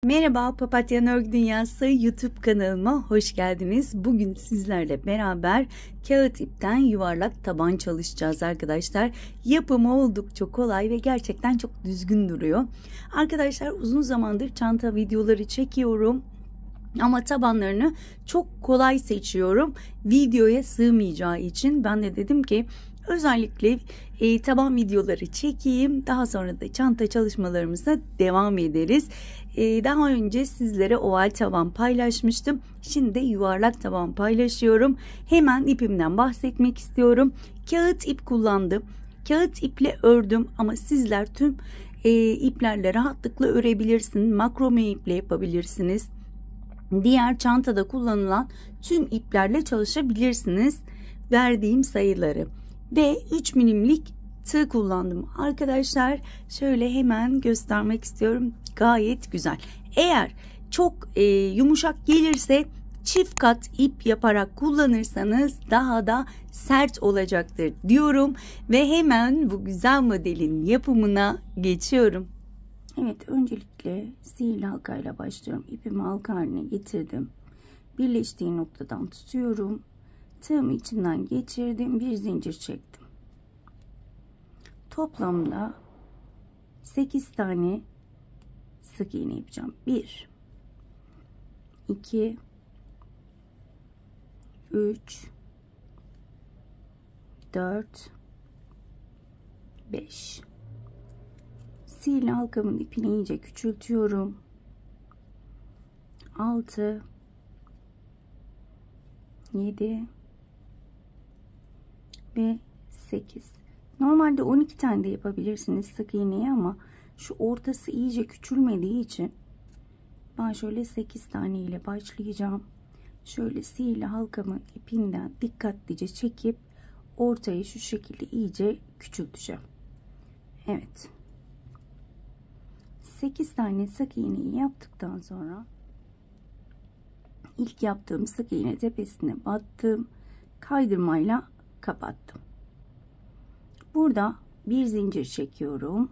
Merhaba, Papatya Örgü Dünyası YouTube kanalıma hoş geldiniz. Bugün sizlerle beraber kağıt ipten yuvarlak taban çalışacağız arkadaşlar. Yapımı oldukça kolay ve gerçekten çok düzgün duruyor. Arkadaşlar uzun zamandır çanta videoları çekiyorum. Ama tabanlarını çok kolay seçiyorum. Videoya sığmayacağı için ben de dedim ki özellikle taban videoları çekeyim. Daha sonra da çanta çalışmalarımıza devam ederiz. Daha önce sizlere oval taban paylaşmıştım. Şimdi de yuvarlak taban paylaşıyorum. Hemen ipimden bahsetmek istiyorum. Kağıt ip kullandım. Kağıt iple ördüm ama sizler tüm iplerle rahatlıkla örebilirsiniz. Makrome iple yapabilirsiniz. Diğer çantada kullanılan tüm iplerle çalışabilirsiniz. Verdiğim sayıları ve 3 milimlik tığ kullandım arkadaşlar. Şöyle hemen göstermek istiyorum. Gayet güzel. Eğer çok yumuşak gelirse çift kat ip yaparak kullanırsanız daha da sert olacaktır diyorum ve hemen bu güzel modelin yapımına geçiyorum. Evet, öncelikle sihirli halkayla başlıyorum. İpimi halka haline getirdim. Birleştiği noktadan tutuyorum. Tığımı içinden geçirdim. Bir zincir çektim. Toplamda 8 tane sık iğne yapacağım. 1 2 3 4 5. Sihirli halkamın ipini iyice küçültüyorum. 6 7 ve 8. Normalde 12 tane de yapabilirsiniz sık iğneyi ama şu ortası iyice küçülmediği için ben şöyle 8 tane ile başlayacağım. Şöyle sihirli halkamın ipinden dikkatlice çekip ortayı şu şekilde iyice küçülteceğim. Evet. 8 tane sık iğneyi yaptıktan sonra ilk yaptığım sık iğne tepesine battım, kaydırmayla kapattım. Burada bir zincir çekiyorum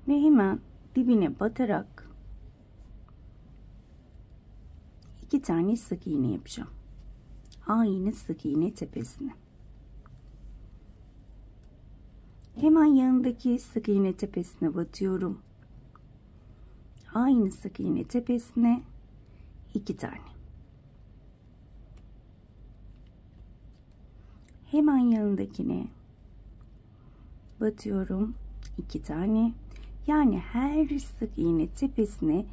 ve hemen dibine batarak 2 tane sık iğne yapacağım. Aynı sık iğne tepesine. Hemen yanındaki sık iğne tepesine batıyorum. Aynı sık iğne tepesine 2 tane. Hemen yanındakine batıyorum. 2 tane. Yani her sık iğne tepesine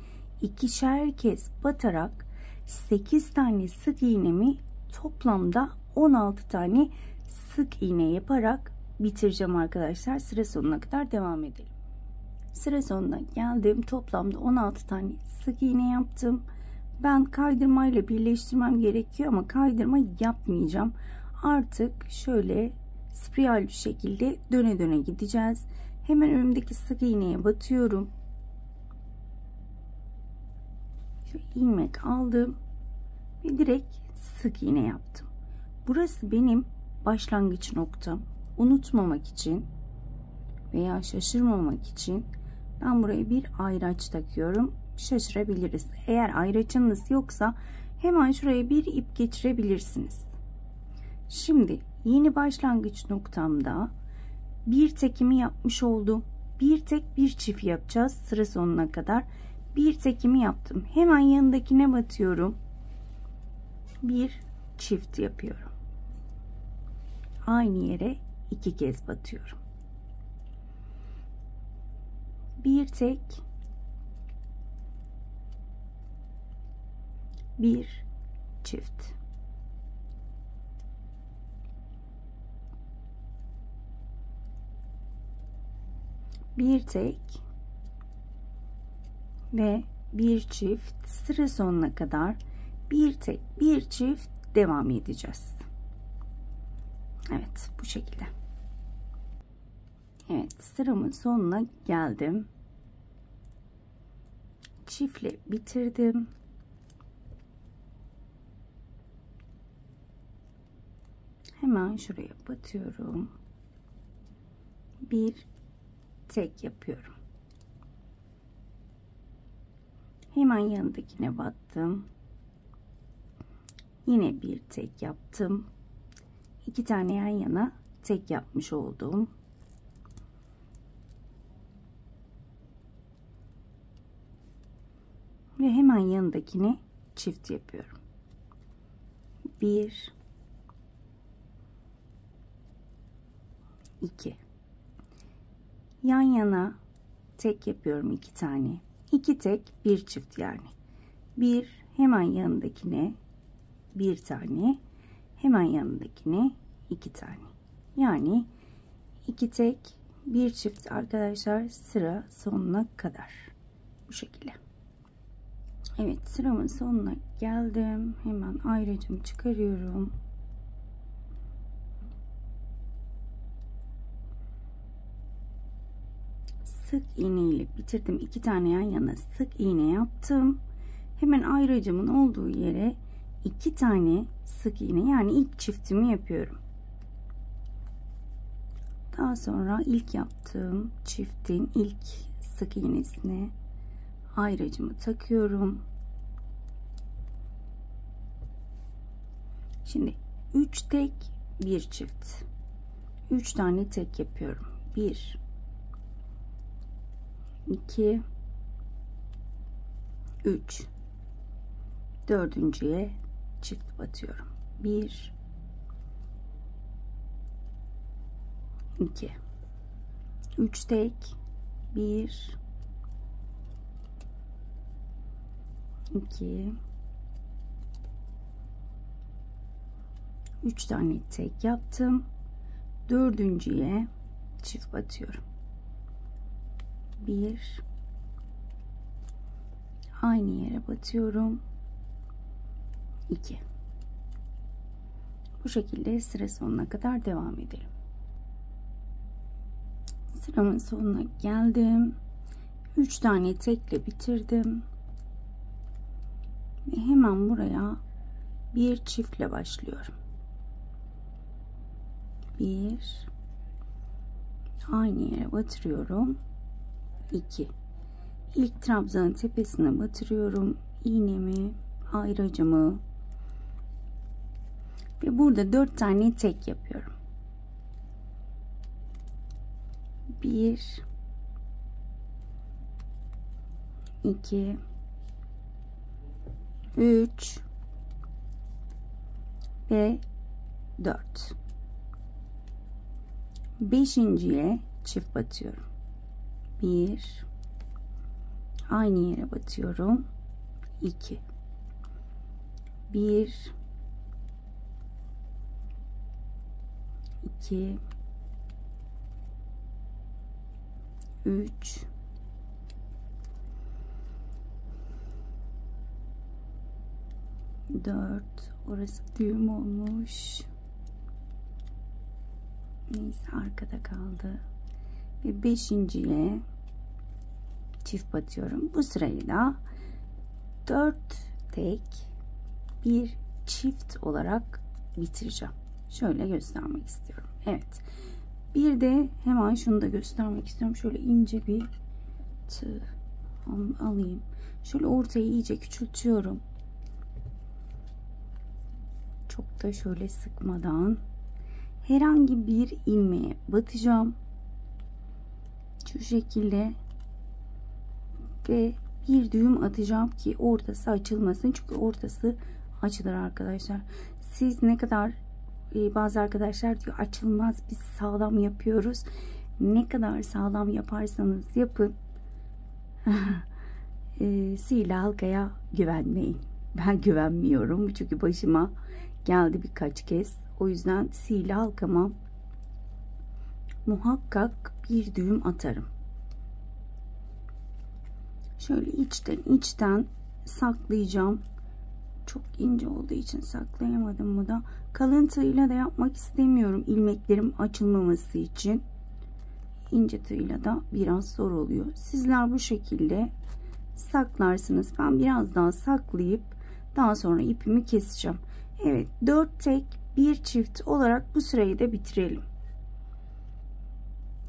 ikişer kez batarak 8 tane sık iğnemi toplamda 16 tane sık iğne yaparak bitireceğim arkadaşlar. Sıra sonuna kadar devam edelim. Sıra sonuna geldim. Toplamda 16 tane sık iğne yaptım. Ben kaydırmayla birleştirmem gerekiyor ama kaydırma yapmayacağım. Artık şöyle spiral bir şekilde döne döne gideceğiz. Hemen önümdeki sık iğneye batıyorum. Şu ilmek aldım ve direkt sık iğne yaptım. Burası benim başlangıç noktam. Unutmamak için veya şaşırmamak için ben buraya bir ayraç takıyorum. Şaşırabiliriz. Eğer ayraçınız yoksa hemen şuraya bir ip geçirebilirsiniz. Şimdi yeni başlangıç noktamda bir tekimi yapmış oldum. Bir tek bir çift yapacağız sıra sonuna kadar. Bir tekimi yaptım. Hemen yanındakine batıyorum. Bir çift yapıyorum. Aynı yere 2 kez batıyorum. Bir tek, bir çift. Bir tek ve bir çift. Sıra sonuna kadar bir tek bir çift devam edeceğiz. Evet, bu şekilde. Evet, sıramın sonuna geldim. Çiftle bitirdim. Hemen şuraya batıyorum. Bir tek yapıyorum. Hemen yanındakine battım. Yine bir tek yaptım. 2 tane yan yana tek yapmış oldum. Ve hemen yanındakine çift yapıyorum. 1 2 yan yana tek yapıyorum, 2 tane. 2 tek, bir çift yani. Bir hemen yanındakine bir tane, hemen yanındakine 2 tane. Yani 2 tek, bir çift arkadaşlar, sıra sonuna kadar. Bu şekilde. Evet, sıramın sonuna geldim. Hemen ayracımı çıkarıyorum. Sık iğne ile bitirdim. 2 tane yan yana sık iğne yaptım. Hemen ayracımın olduğu yere 2 tane sık iğne, yani ilk çiftimi yapıyorum. Daha sonra ilk yaptığım çiftin ilk sık iğnesine ayracımı takıyorum. Şimdi 3 tek, bir çift. 3 tane tek yapıyorum. 1 2 3 dördüncüye çift batıyorum. 1 2 3 tek, 1 2 3 tane tek yaptım. Dördüncüye çift batıyorum. 1 aynı yere batıyorum. 2 bu şekilde sıra sonuna kadar devam edelim. Sıramın sonuna geldim. 3 tane tekle bitirdim. Ve hemen buraya bir çiftle başlıyorum. 1 aynı yere batırıyorum. 2 ilk trabzanın tepesine batırıyorum iğnemi, ayracımı ve burada 4 tane tek yapıyorum. 1 2 3 ve 4. Beşinciye çift batıyorum. 1 aynı yere batıyorum. 2 1 2 3 4 orası düğüm olmuş. Neyse, arkada kaldı. Ve beşinciye çift batıyorum. Bu sırayı da 4 tek, bir çift olarak bitireceğim. Şöyle göstermek istiyorum. Evet. Bir de hemen şunu da göstermek istiyorum. Şöyle ince bir tığ alayım. Şöyle ortayı iyice küçültüyorum. Çok da şöyle sıkmadan herhangi bir ilmeğe batacağım. Şu şekilde ve bir düğüm atacağım ki ortası açılmasın. Çünkü ortası açılır arkadaşlar. Siz ne kadar bazı arkadaşlar diyor açılmaz, biz sağlam yapıyoruz. Ne kadar sağlam yaparsanız yapın sihirli halkaya güvenmeyin. Ben güvenmiyorum çünkü başıma geldi birkaç kez. O yüzden sihirli halkama muhakkak bir düğüm atarım. Şöyle içten saklayacağım. Çok ince olduğu için saklayamadım bu da. Kalın tığıyla da yapmak istemiyorum ilmeklerim açılmaması için. İnce tığıyla da biraz zor oluyor. Sizler bu şekilde saklarsınız. Ben biraz daha saklayıp daha sonra ipimi keseceğim. Evet, 4 tek bir çift olarak bu sırayı da bitirelim.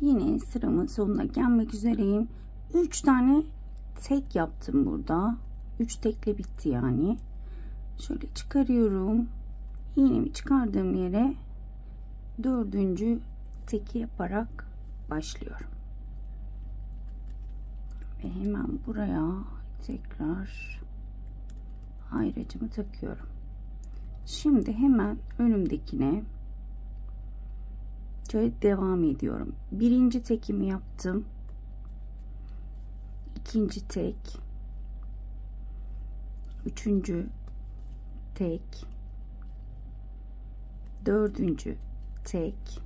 Yine sıramın sonuna gelmek üzereyim. 3 tane tek yaptım burada. 3 tekle bitti yani. Şöyle çıkarıyorum. İğnemi çıkardığım yere 4. teki yaparak başlıyorum. Ve hemen buraya tekrar ayracımı takıyorum. Şimdi hemen önümdekine şöyle devam ediyorum. 1. tekimi yaptım. 2. tek, 3. tek, 4. tek,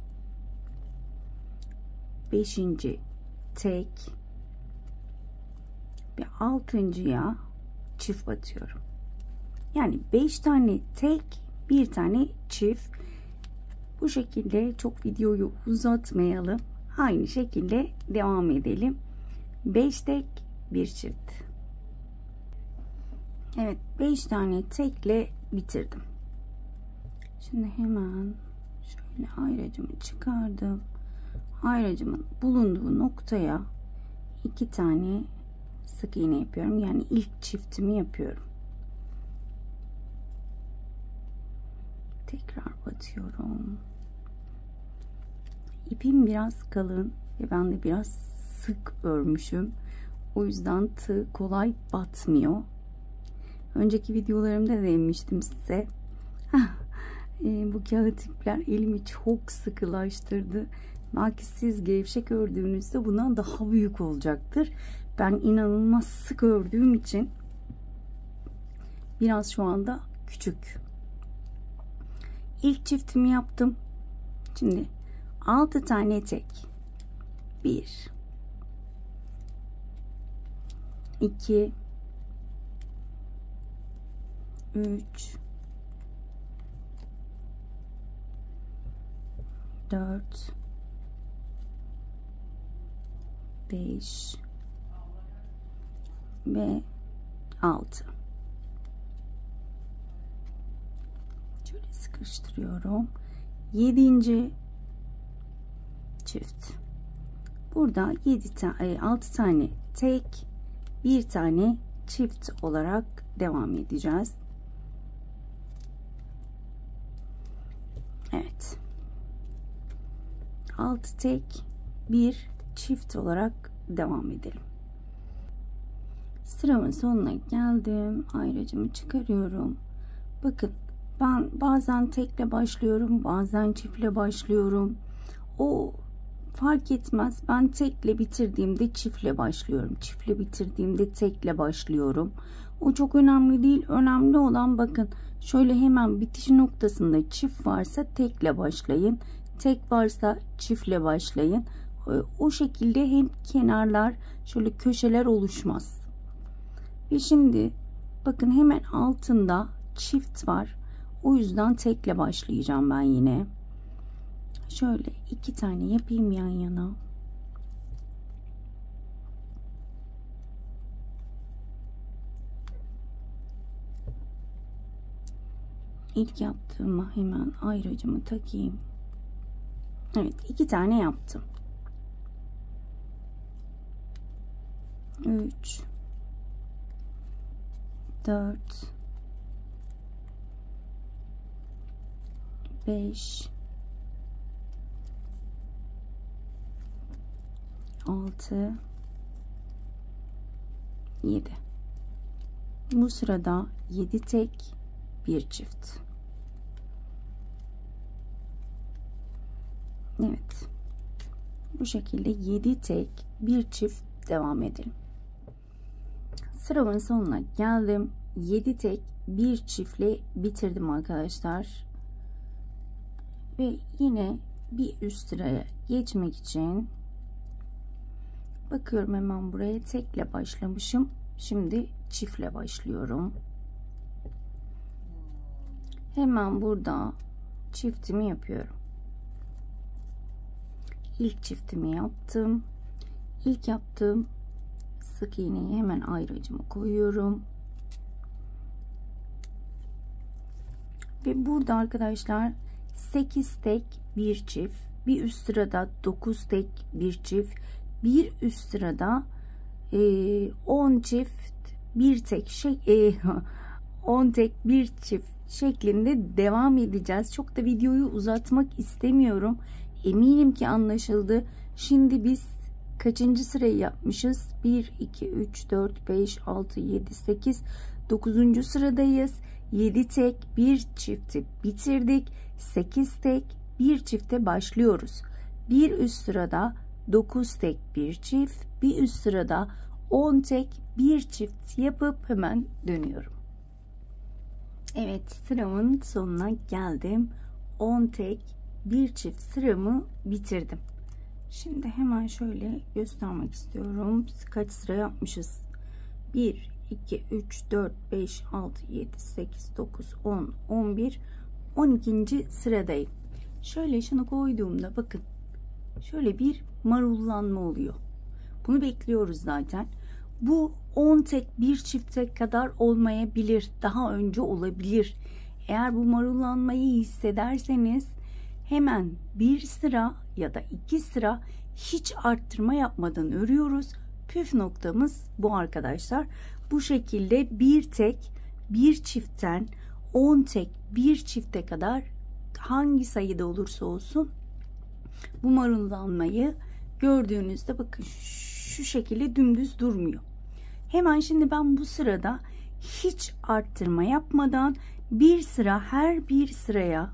5. tek ve 6.'ya çift batıyorum. Yani 5 tane tek, 1 tane çift. Bu şekilde çok videoyu uzatmayalım. Aynı şekilde devam edelim. 5 tek, 1 çift. Evet, 5 tane tekle bitirdim. Şimdi hemen şöyle ayracımı çıkardım. Ayracımın bulunduğu noktaya 2 tane sık iğne yapıyorum. Yani ilk çiftimi yapıyorum. Tekrar batıyorum. İpim biraz kalın ve ben de biraz sık örmüşüm. O yüzden tığ kolay batmıyor. Önceki videolarımda demiştim size. Bu kağıt ipler elimi çok sıkılaştırdı. Belki siz gevşek ördüğünüzde bundan daha büyük olacaktır. Ben inanılmaz sık ördüğüm için biraz şu anda küçük. İlk çiftimi yaptım. Şimdi 6 tane tek. 1 2 3 4 5 ve 6. Şöyle sıkıştırıyorum. 7. çift. Burada 6 tane tek, 1 tane çift olarak devam edeceğiz. Evet. 6 tek, 1 çift olarak devam edelim. Sıramın sonuna geldim. Ayracımı çıkarıyorum. Bakın, ben bazen tekle başlıyorum, bazen çiftle başlıyorum. O fark etmez. Ben tekle bitirdiğimde çiftle başlıyorum. Çiftle bitirdiğimde tekle başlıyorum. O çok önemli değil. Önemli olan, bakın, şöyle hemen bitiş noktasında çift varsa tekle başlayın. Tek varsa çiftle başlayın. O şekilde hem kenarlar, şöyle köşeler oluşmaz. Ve şimdi bakın, hemen altında çift var. O yüzden tekle başlayacağım ben yine. Şöyle 2 tane yapayım yan yana. İlk yaptığıma hemen ayracımı takayım. Evet, 2 tane yaptım. 3 4 5 6 7. Bu sırada 7 tek, 1 çift. Evet. Bu şekilde 7 tek, 1 çift devam edelim. Sıramın sonuna geldim. 7 tek, 1 çiftle bitirdim arkadaşlar. Ve yine bir üst sıraya geçmek için bakıyorum, hemen buraya tekle başlamışım. Şimdi çiftle başlıyorum. Hemen burada çiftimi yapıyorum. İlk çiftimi yaptım. İlk yaptığım sık iğneyi hemen ayracıma koyuyorum. Ve burada arkadaşlar 8 tek, 1 çift. Bir üst sırada 9 tek, 1 çift. Bir üst sırada 10 çift, bir tek 10 tek bir çift şeklinde devam edeceğiz. Çok da videoyu uzatmak istemiyorum. Eminim ki anlaşıldı. Şimdi biz kaçıncı sırayı yapmışız? 1, 2, 3, 4, 5, 6, 7, 8, 9. sıradayız. 7 tek bir çifti bitirdik. 8 tek bir çifte başlıyoruz. Bir üst sırada 9 tek bir çift, bir üst sırada 10 tek bir çift yapıp hemen dönüyorum. Evet, sıramın sonuna geldim. 10 tek bir çift sıramı bitirdim. Şimdi hemen şöyle göstermek istiyorum. Kaç sıra yapmışız? 1, 2, 3, 4, 5, 6, 7, 8, 9, 10, 11, 12. sıradayım. Şöyle şunu koyduğumda bakın. Şöyle bir marullanma oluyor. Bunu bekliyoruz zaten. Bu 10 tek bir çifte kadar olmayabilir. Daha önce olabilir. Eğer bu marullanmayı hissederseniz hemen bir sıra ya da 2 sıra hiç arttırma yapmadan örüyoruz. Püf noktamız bu arkadaşlar. Bu şekilde bir tek bir çiftten 10 tek bir çifte kadar hangi sayıda olursa olsun bu marullanmayı gördüğünüzde bakın şu şekilde dümdüz durmuyor. Hemen şimdi ben bu sırada hiç arttırma yapmadan bir sıra her bir sıraya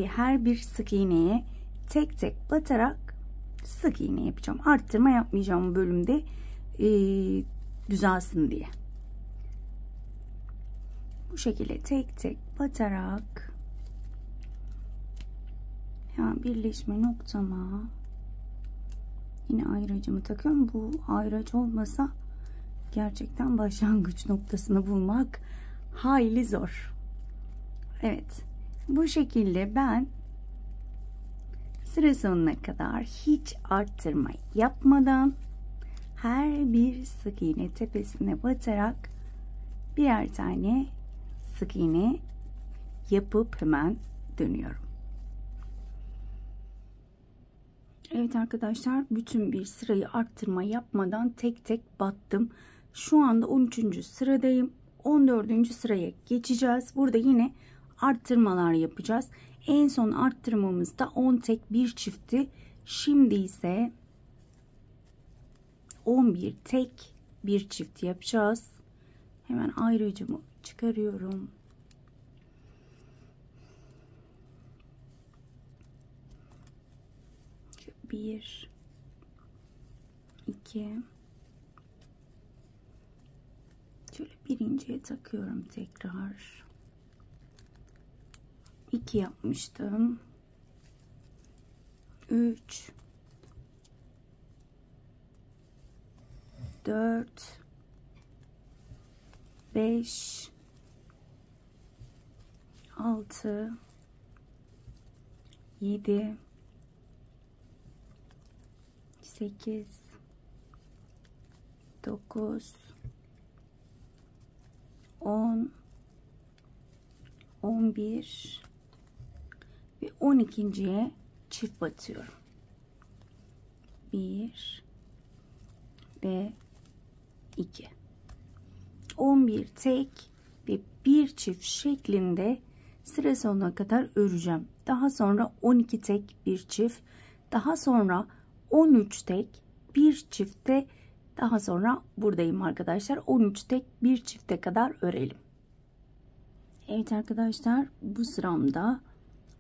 her bir sık iğneye tek tek batarak sık iğne yapacağım. Arttırma yapmayacağım bu bölümde düzelsin diye. Bu şekilde tek tek batarak yani birleşme noktama yine ayracımı takıyorum. Bu ayraç olmasa gerçekten başlangıç noktasını bulmak hayli zor. Evet, bu şekilde ben sıra sonuna kadar hiç arttırma yapmadan her bir sık iğne tepesine batarak birer tane sık iğne yapıp hemen dönüyorum. Evet arkadaşlar, bütün bir sırayı arttırma yapmadan tek tek battım. Şu anda 13. sıradayım. 14. sıraya geçeceğiz. Burada yine arttırmalar yapacağız. En son arttırmamızda 10 tek bir çifti. Şimdi ise 11 tek bir çift yapacağız. Hemen ayracımı çıkarıyorum. Bir, iki, şöyle birinciye takıyorum tekrar. 2 yapmıştım. 3, 4, 5, 6, 7, 8, 9, 10, 11 ve 12'ye çift batıyorum. 1 ve 2. 11 tek ve bir çift şeklinde sıra sonuna kadar öreceğim. Daha sonra 12 tek bir çift, daha sonra 13 tek bir çifte, daha sonra buradayım arkadaşlar. 13 tek bir çifte kadar örelim. Evet arkadaşlar, bu sıramda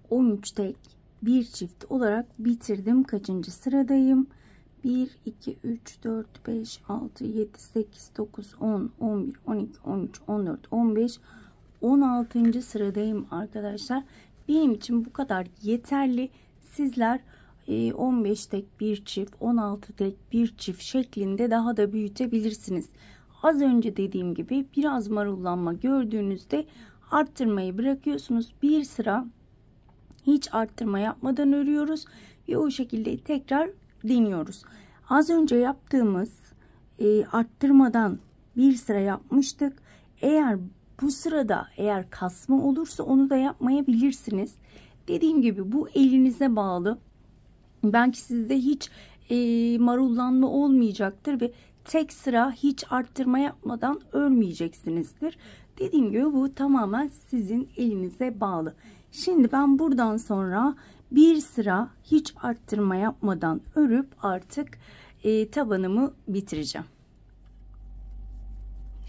13 tek bir çift olarak bitirdim. Kaçıncı sıradayım? 1, 2, 3, 4, 5, 6, 7, 8, 9, 10, 11, 12, 13, 14, 15, 16. sıradayım arkadaşlar. Benim için bu kadar yeterli. Sizler 15 tek bir çift, 16 tek bir çift şeklinde daha da büyütebilirsiniz. Az önce dediğim gibi biraz marullanma gördüğünüzde arttırmayı bırakıyorsunuz. Bir sıra hiç arttırma yapmadan örüyoruz ve o şekilde tekrar deniyoruz. Az önce yaptığımız arttırmadan bir sıra yapmıştık. Eğer bu sırada kasma olursa onu da yapmayabilirsiniz. Dediğim gibi bu elinize bağlı. Belki sizde hiç marullanma olmayacaktır ve tek sıra hiç arttırma yapmadan örmeyeceksinizdir. Dediğim gibi bu tamamen sizin elinize bağlı. Şimdi ben buradan sonra bir sıra hiç arttırma yapmadan örüp artık tabanımı bitireceğim.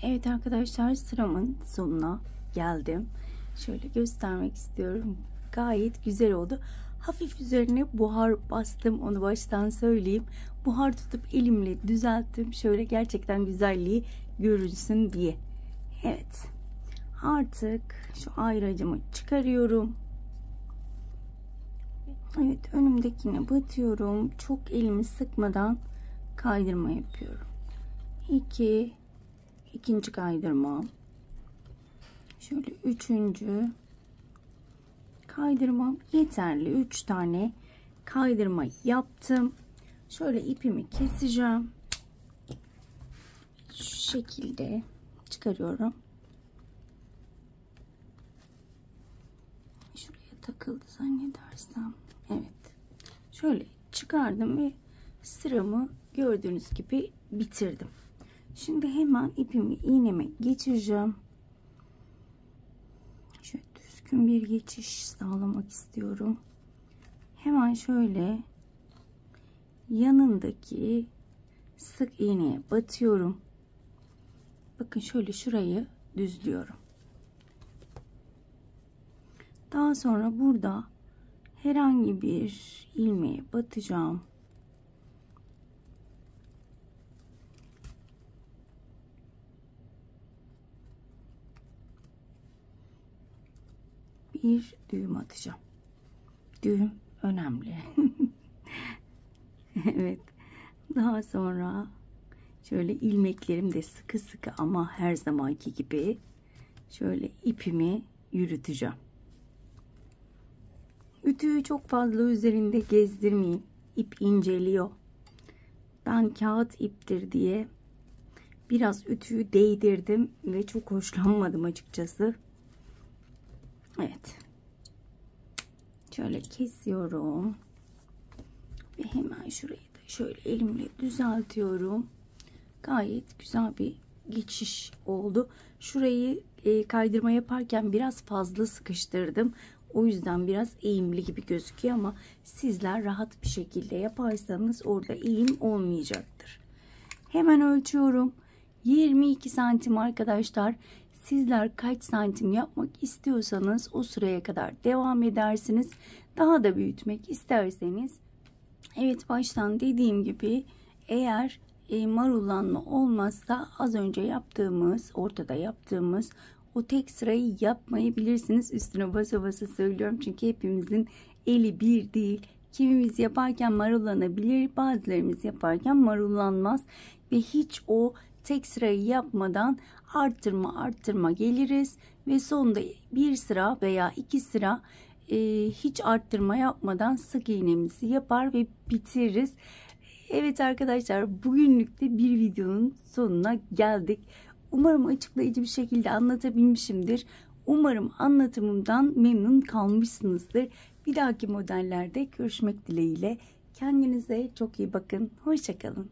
Evet arkadaşlar, sıramın sonuna geldim. Şöyle göstermek istiyorum. Gayet güzel oldu. Hafif üzerine buhar bastım, onu baştan söyleyeyim. Buhar tutup elimle düzelttim. Şöyle gerçekten güzelliği görünsün diye. Evet. Artık şu ayracımı çıkarıyorum. Evet, önümdekine batıyorum. Çok elimi sıkmadan kaydırma yapıyorum. İkinci kaydırma. Şöyle üçüncü kaydırmam yeterli. 3 tane kaydırma yaptım. Şöyle ipimi keseceğim. Şu şekilde çıkarıyorum. Şuraya takıldı zannedersem. Evet. Şöyle çıkardım ve sıramı gördüğünüz gibi bitirdim. Şimdi hemen ipimi iğneme geçireceğim. Şöyle düzgün bir geçiş sağlamak istiyorum. Hemen şöyle yanındaki sık iğneye batıyorum. Bakın şöyle şurayı düzlüyorum. Daha sonra burada herhangi bir ilmeğe batacağım. Bir düğüm atacağım. Düğüm önemli. Evet. Daha sonra şöyle ilmeklerim de sıkı sıkı ama her zamanki gibi şöyle ipimi yürüteceğim. Ütüyü çok fazla üzerinde gezdirmeyin. İp inceliyor. Ben kağıt iptir diye biraz ütüyü değdirdim ve çok hoşlanmadım açıkçası. Evet. Şöyle kesiyorum. Ve hemen şurayı da şöyle elimle düzeltiyorum. Gayet güzel bir geçiş oldu. Şurayı kaydırma yaparken biraz fazla sıkıştırdım. O yüzden biraz eğimli gibi gözüküyor ama sizler rahat bir şekilde yaparsanız orada eğim olmayacaktır. Hemen ölçüyorum. 22 santim arkadaşlar. Sizler kaç santim yapmak istiyorsanız o sıraya kadar devam edersiniz. Daha da büyütmek isterseniz, evet, baştan dediğim gibi eğer marullanma olmazsa az önce yaptığımız, ortada yaptığımız o tek sırayı yapmayabilirsiniz. Üstüne basa basa söylüyorum çünkü hepimizin eli bir değil. Kimimiz yaparken marullanabilir, bazılarımız yaparken marullanmaz ve hiç o tek sırayı yapmadan arttırma geliriz ve sonunda bir sıra veya 2 sıra hiç arttırma yapmadan sık iğnemizi yapar ve bitiririz. Evet arkadaşlar, bugünlük de bir videonun sonuna geldik. Umarım açıklayıcı bir şekilde anlatabilmişimdir. Umarım anlatımımdan memnun kalmışsınızdır. Bir dahaki modellerde görüşmek dileğiyle. Kendinize çok iyi bakın. Hoşça kalın.